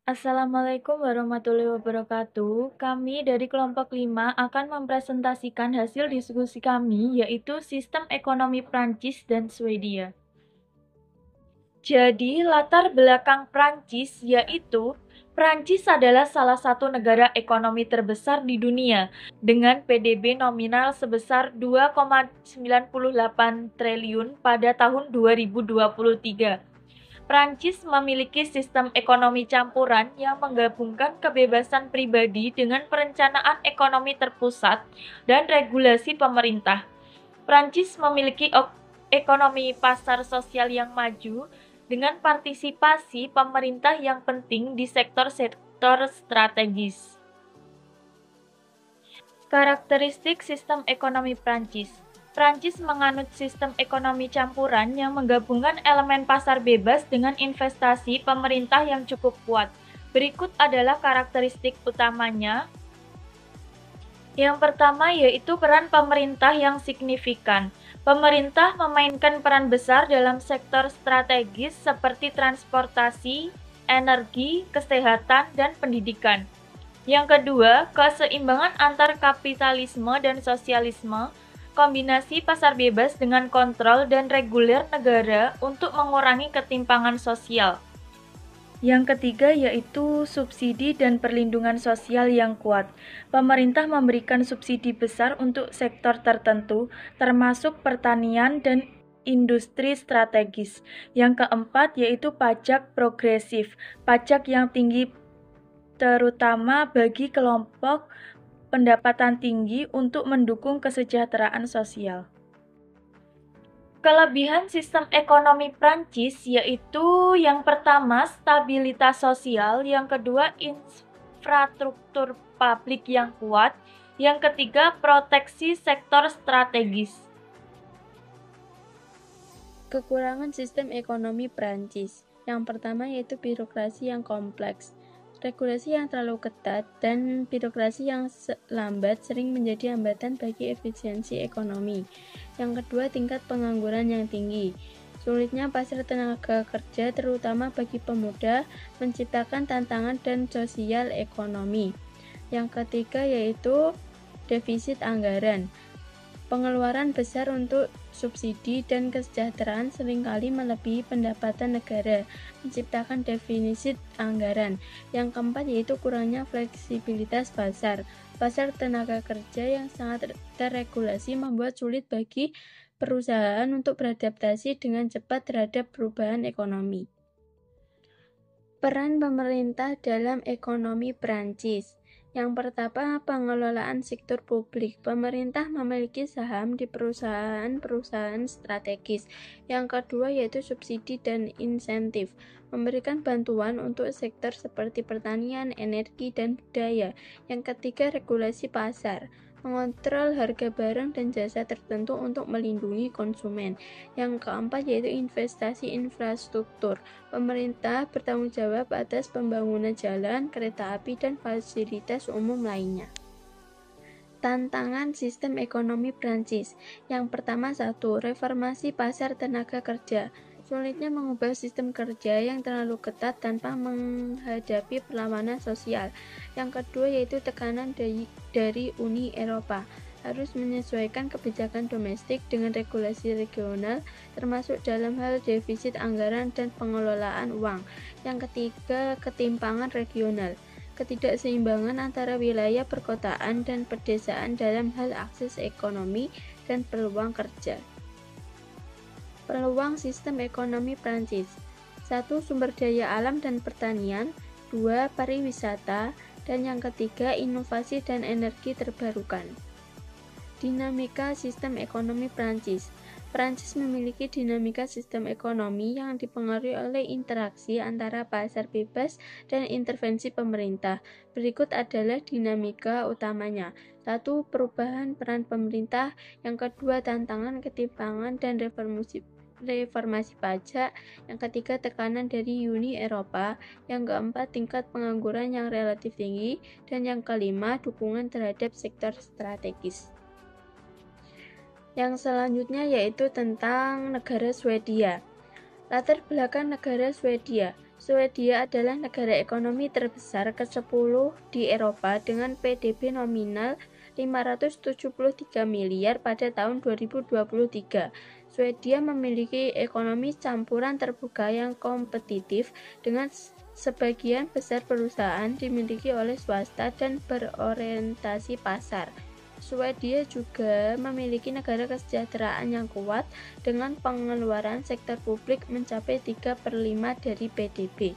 Assalamualaikum warahmatullahi wabarakatuh. Kami dari kelompok 5 akan mempresentasikan hasil diskusi kami, yaitu sistem ekonomi Prancis dan Swedia. Jadi, latar belakang Prancis yaitu Prancis adalah salah satu negara ekonomi terbesar di dunia dengan PDB nominal sebesar 2,98 triliun pada tahun 2023. Prancis memiliki sistem ekonomi campuran yang menggabungkan kebebasan pribadi dengan perencanaan ekonomi terpusat dan regulasi pemerintah. Prancis memiliki ekonomi pasar sosial yang maju dengan partisipasi pemerintah yang penting di sektor-sektor strategis. Karakteristik sistem ekonomi Prancis. Prancis menganut sistem ekonomi campuran yang menggabungkan elemen pasar bebas dengan investasi pemerintah yang cukup kuat. Berikut adalah karakteristik utamanya. Yang pertama yaitu peran pemerintah yang signifikan. Pemerintah memainkan peran besar dalam sektor strategis seperti transportasi, energi, kesehatan, dan pendidikan. Yang kedua, keseimbangan antar kapitalisme dan sosialisme, kombinasi pasar bebas dengan kontrol dan reguler negara untuk mengurangi ketimpangan sosial. Yang ketiga yaitu subsidi dan perlindungan sosial yang kuat. Pemerintah memberikan subsidi besar untuk sektor tertentu, termasuk pertanian dan industri strategis. Yang keempat yaitu pajak progresif, pajak yang tinggi terutama bagi kelompok pendapatan tinggi untuk mendukung kesejahteraan sosial. Kelebihan sistem ekonomi Prancis yaitu yang pertama stabilitas sosial, yang kedua infrastruktur publik yang kuat, yang ketiga proteksi sektor strategis. Kekurangan sistem ekonomi Prancis. Yang pertama yaitu birokrasi yang kompleks. Regulasi yang terlalu ketat dan birokrasi yang lambat sering menjadi hambatan bagi efisiensi ekonomi. Yang kedua, tingkat pengangguran yang tinggi. Sulitnya pasar tenaga kerja terutama bagi pemuda menciptakan tantangan dan sosial ekonomi. Yang ketiga yaitu defisit anggaran. Pengeluaran besar untuk subsidi dan kesejahteraan seringkali melebihi pendapatan negara, menciptakan defisit anggaran. Yang keempat yaitu kurangnya fleksibilitas pasar. Pasar tenaga kerja yang sangat terregulasi membuat sulit bagi perusahaan untuk beradaptasi dengan cepat terhadap perubahan ekonomi. Peran pemerintah dalam ekonomi Prancis. Yang pertama, pengelolaan sektor publik. Pemerintah memiliki saham di perusahaan-perusahaan strategis. Yang kedua yaitu subsidi dan insentif, memberikan bantuan untuk sektor seperti pertanian, energi, dan budaya. Yang ketiga, regulasi pasar, mengontrol harga barang dan jasa tertentu untuk melindungi konsumen. Yang keempat yaitu investasi infrastruktur. Pemerintah bertanggung jawab atas pembangunan jalan, kereta api, dan fasilitas umum lainnya. Tantangan sistem ekonomi Prancis. Yang pertama, reformasi pasar tenaga kerja. Sulitnya mengubah sistem kerja yang terlalu ketat tanpa menghadapi perlawanan sosial. Yang kedua yaitu tekanan dari Uni Eropa. Harus menyesuaikan kebijakan domestik dengan regulasi regional, termasuk dalam hal defisit anggaran dan pengelolaan uang. Yang ketiga, ketimpangan regional. Ketidakseimbangan antara wilayah perkotaan dan pedesaan dalam hal akses ekonomi dan peluang kerja. Peluang sistem ekonomi Prancis. 1. Sumber daya alam dan pertanian. 2. Pariwisata. Dan yang ketiga, inovasi dan energi terbarukan. Dinamika sistem ekonomi Prancis. Prancis memiliki dinamika sistem ekonomi yang dipengaruhi oleh interaksi antara pasar bebas dan intervensi pemerintah. Berikut adalah dinamika utamanya. 1. Perubahan peran pemerintah. Yang kedua, tantangan, ketimpangan, dan reformasi pajak. Yang ketiga, tekanan dari Uni Eropa. Yang keempat, tingkat pengangguran yang relatif tinggi. Dan yang kelima, dukungan terhadap sektor strategis. Yang selanjutnya yaitu tentang negara Swedia. Latar belakang negara Swedia. Swedia adalah negara ekonomi terbesar ke-10 di Eropa dengan PDB nominal 573 miliar pada tahun 2023. Swedia memiliki ekonomi campuran terbuka yang kompetitif dengan sebagian besar perusahaan dimiliki oleh swasta dan berorientasi pasar. Swedia juga memiliki negara kesejahteraan yang kuat dengan pengeluaran sektor publik mencapai 3/5 dari PDB.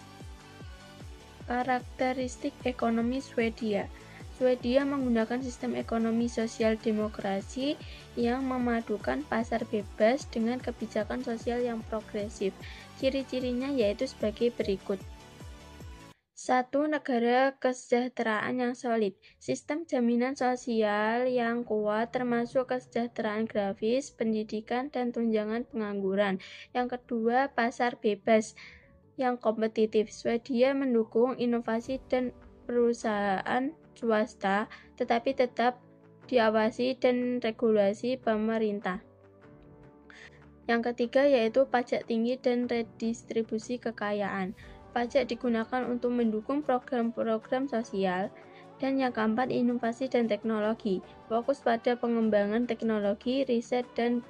Karakteristik ekonomi Swedia. Swedia menggunakan sistem ekonomi sosial demokrasi yang memadukan pasar bebas dengan kebijakan sosial yang progresif. Ciri-cirinya yaitu sebagai berikut. 1. Negara kesejahteraan yang solid. Sistem jaminan sosial yang kuat termasuk kesejahteraan grafis, pendidikan, dan tunjangan pengangguran. Yang kedua, pasar bebas yang kompetitif. Swedia mendukung inovasi dan perusahaan swasta, tetapi tetap diawasi dan regulasi pemerintah. Yang ketiga yaitu pajak tinggi dan redistribusi kekayaan. Pajak digunakan untuk mendukung program-program sosial. Dan yang keempat, inovasi dan teknologi. Fokus pada pengembangan teknologi, riset, dan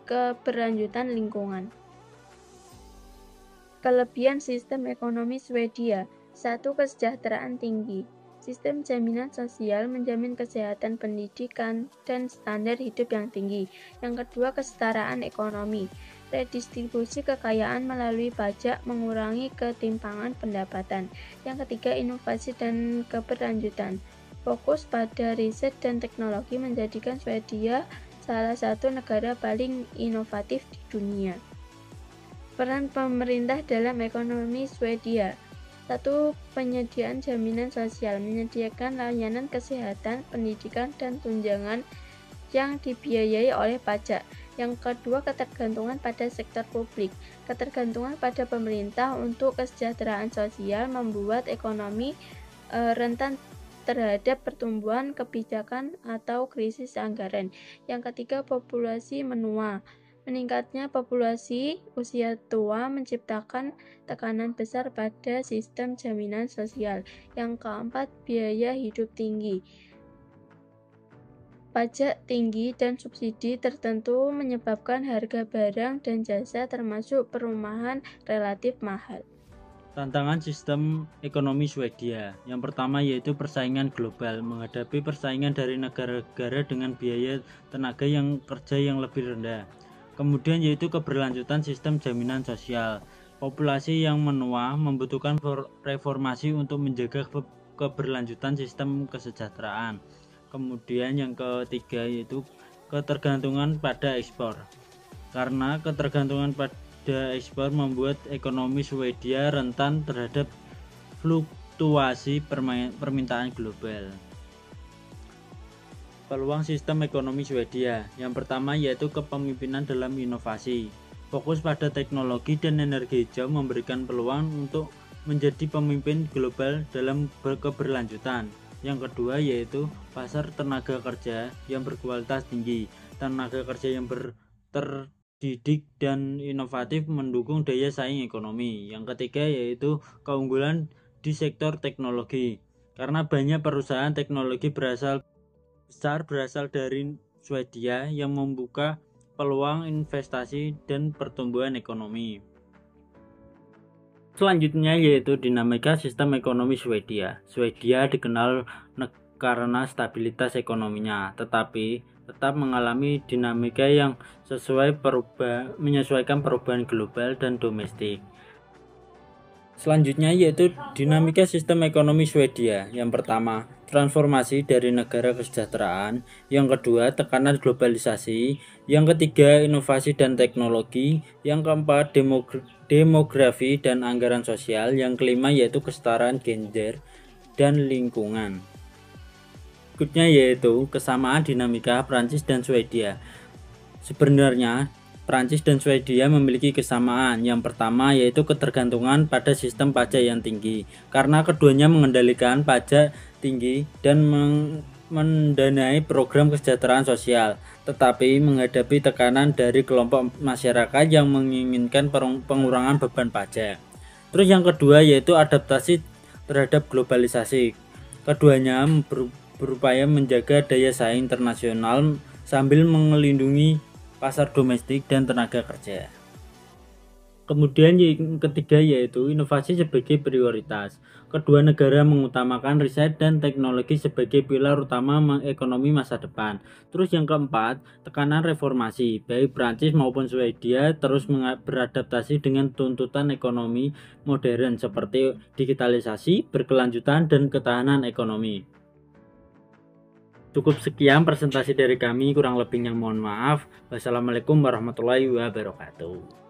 keberlanjutan lingkungan. Kelebihan sistem ekonomi Swedia. 1. Kesejahteraan tinggi. Sistem jaminan sosial menjamin kesehatan, pendidikan, dan standar hidup yang tinggi. Yang kedua, kesetaraan ekonomi. Redistribusi kekayaan melalui pajak mengurangi ketimpangan pendapatan. Yang ketiga, inovasi dan keberlanjutan. Fokus pada riset dan teknologi menjadikan Swedia salah satu negara paling inovatif di dunia. Peran pemerintah dalam ekonomi Swedia. 1. Penyediaan jaminan sosial, menyediakan layanan kesehatan, pendidikan, dan tunjangan yang dibiayai oleh pajak. Yang kedua, ketergantungan pada sektor publik. Ketergantungan pada pemerintah untuk kesejahteraan sosial membuat ekonomi rentan terhadap pertumbuhan kebijakan atau krisis anggaran. Yang ketiga, populasi menua. Meningkatnya populasi usia tua menciptakan tekanan besar pada sistem jaminan sosial. Yang keempat, biaya hidup tinggi. Pajak tinggi dan subsidi tertentu menyebabkan harga barang dan jasa termasuk perumahan relatif mahal. Tantangan sistem ekonomi Swedia. Yang pertama yaitu persaingan global, menghadapi persaingan dari negara-negara dengan biaya tenaga yang kerja yang lebih rendah. Kemudian yaitu keberlanjutan sistem jaminan sosial. Populasi yang menua membutuhkan reformasi untuk menjaga keberlanjutan sistem kesejahteraan. Kemudian yang ketiga yaitu ketergantungan pada ekspor. Karena ketergantungan pada ekspor membuat ekonomi Swedia rentan terhadap fluktuasi permintaan global. Peluang sistem ekonomi Swedia. Yang pertama yaitu kepemimpinan dalam inovasi. Fokus pada teknologi dan energi hijau memberikan peluang untuk menjadi pemimpin global dalam keberlanjutan. Yang kedua yaitu pasar tenaga kerja yang berkualitas tinggi. Tenaga kerja yang terdidik dan inovatif mendukung daya saing ekonomi. Yang ketiga yaitu keunggulan di sektor teknologi. Karena banyak perusahaan teknologi berasal dari Swedia yang membuka peluang investasi dan pertumbuhan ekonomi. Selanjutnya yaitu dinamika sistem ekonomi Swedia. Swedia dikenal karena stabilitas ekonominya, tetapi tetap mengalami dinamika yang menyesuaikan perubahan global dan domestik. Selanjutnya yaitu dinamika sistem ekonomi Swedia. Yang pertama, transformasi dari negara kesejahteraan. Yang kedua, tekanan globalisasi. Yang ketiga, inovasi dan teknologi. Yang keempat, demografi dan anggaran sosial. Yang kelima yaitu kesetaraan gender dan lingkungan. Berikutnya yaitu kesamaan dinamika Prancis dan Swedia. Sebenarnya Prancis dan Swedia memiliki kesamaan. Yang pertama yaitu ketergantungan pada sistem pajak yang tinggi, karena keduanya mengendalikan pajak tinggi dan mendanai program kesejahteraan sosial, tetapi menghadapi tekanan dari kelompok masyarakat yang menginginkan pengurangan beban pajak. Terus yang kedua yaitu adaptasi terhadap globalisasi. Keduanya berupaya menjaga daya saing internasional sambil melindungi pasar domestik dan tenaga kerja. Kemudian yang ketiga yaitu inovasi sebagai prioritas. Kedua negara mengutamakan riset dan teknologi sebagai pilar utama ekonomi masa depan. Terus yang keempat, tekanan reformasi. Baik Prancis maupun Swedia terus beradaptasi dengan tuntutan ekonomi modern seperti digitalisasi, berkelanjutan, dan ketahanan ekonomi. Cukup sekian presentasi dari kami, kurang lebihnya mohon maaf. Wassalamualaikum warahmatullahi wabarakatuh.